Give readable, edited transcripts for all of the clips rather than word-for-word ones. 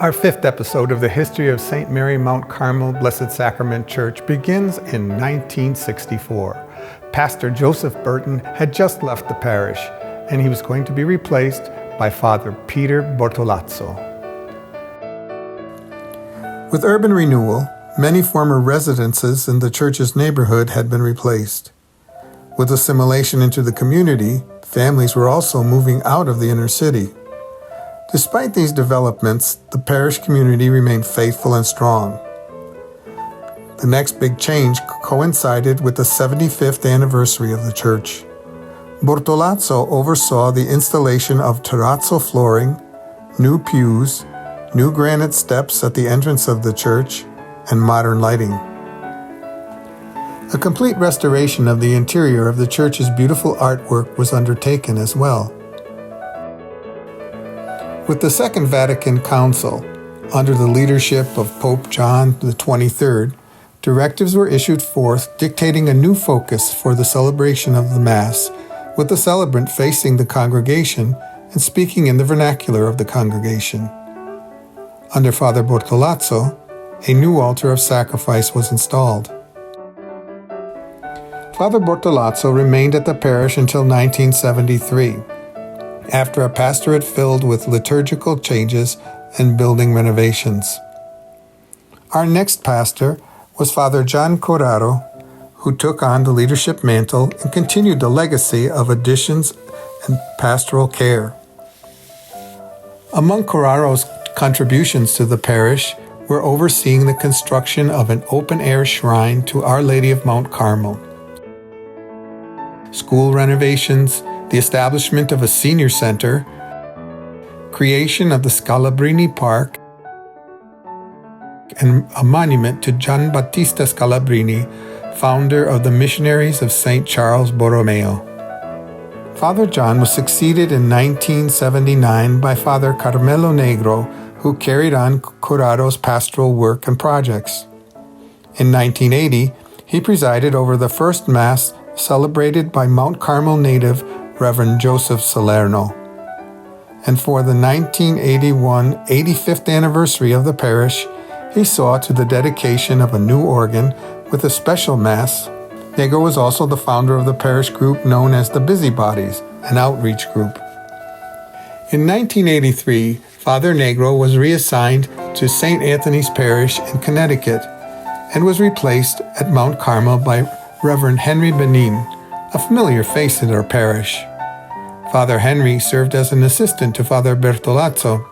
Our fifth episode of the history of St. Mary Mount Carmel Blessed Sacrament Church begins in 1964. Pastor Joseph Burton had just left the parish, and he was going to be replaced by Father Peter Bortolazzo. With urban renewal, many former residences in the church's neighborhood had been replaced. With assimilation into the community, families were also moving out of the inner city. Despite these developments, the parish community remained faithful and strong. The next big change coincided with the 75th anniversary of the church. Bortolazzo oversaw the installation of terrazzo flooring, new pews, new granite steps at the entrance of the church, and modern lighting. A complete restoration of the interior of the church's beautiful artwork was undertaken as well. With the Second Vatican Council, under the leadership of Pope John XXIII, directives were issued forth dictating a new focus for the celebration of the Mass, with the celebrant facing the congregation and speaking in the vernacular of the congregation. Under Father Bortolazzo, a new altar of sacrifice was installed. Father Bortolazzo remained at the parish until 1973. After a pastorate filled with liturgical changes and building renovations. Our next pastor was Father John Corraro, who took on the leadership mantle and continued the legacy of additions and pastoral care. Among Corraro's contributions to the parish were overseeing the construction of an open-air shrine to Our Lady of Mount Carmel, school renovations, the establishment of a senior center, creation of the Scalabrini Park, and a monument to Gian Battista Scalabrini, founder of the Missionaries of St. Charles Borromeo. Father John was succeeded in 1979 by Father Carmelo Negro, who carried on Corraro's pastoral work and projects. In 1980, he presided over the first Mass celebrated by Mount Carmel native Reverend Joseph Salerno. And for the 1981 85th anniversary of the parish, he saw to the dedication of a new organ with a special Mass. Negro was also the founder of the parish group known as the Busybodies, an outreach group. In 1983, Father Negro was reassigned to St. Anthony's Parish in Connecticut and was replaced at Mount Carmel by Reverend Henry Benin, a familiar face in our parish. Father Henry served as an assistant to Father Bortolazzo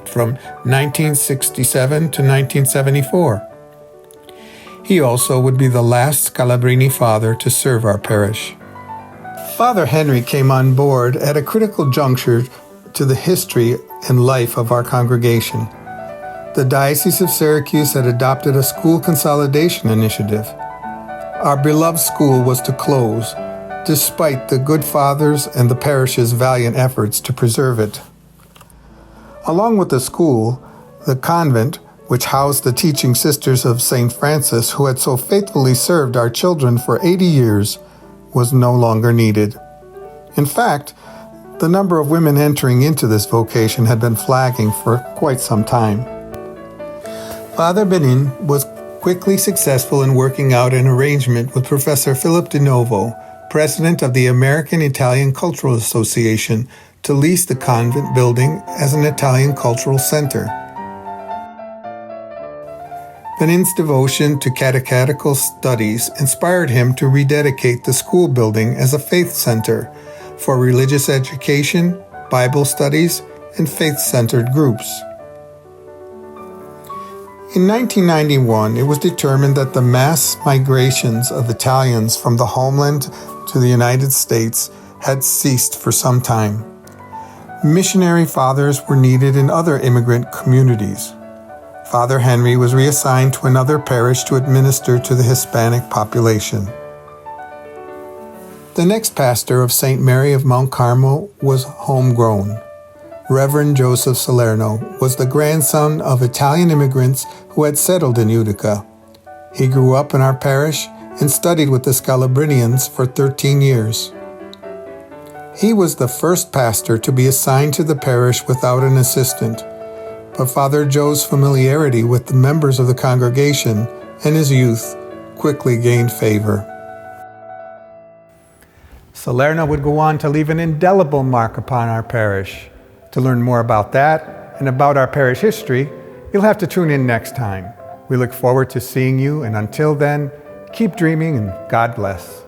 from 1967 to 1974. He also would be the last Scalabrini father to serve our parish. Father Henry came on board at a critical juncture to the history and life of our congregation. The Diocese of Syracuse had adopted a school consolidation initiative. Our beloved school was to close, despite the good fathers and the parish's valiant efforts to preserve it. Along with the school, the convent, which housed the teaching sisters of St. Francis, who had so faithfully served our children for 80 years, was no longer needed. In fact, the number of women entering into this vocation had been flagging for quite some time. Father Benin was quickly successful in working out an arrangement with Professor Philip De Novo, president of the American Italian Cultural Association, to lease the convent building as an Italian cultural center. Benin's devotion to catechetical studies inspired him to rededicate the school building as a faith center for religious education, Bible studies, and faith-centered groups. In 1991, it was determined that the mass migrations of Italians from the homeland to the United States had ceased for some time. Missionary fathers were needed in other immigrant communities. Father Henry was reassigned to another parish to administer to the Hispanic population. The next pastor of St. Mary of Mount Carmel was homegrown. Reverend Joseph Salerno was the grandson of Italian immigrants who had settled in Utica. He grew up in our parish and studied with the Scalabrinians for 13 years. He was the first pastor to be assigned to the parish without an assistant, but Father Joe's familiarity with the members of the congregation and his youth quickly gained favor. Salerno would go on to leave an indelible mark upon our parish. To learn more about that and about our parish history, you'll have to tune in next time. We look forward to seeing you, and until then, keep dreaming and God bless.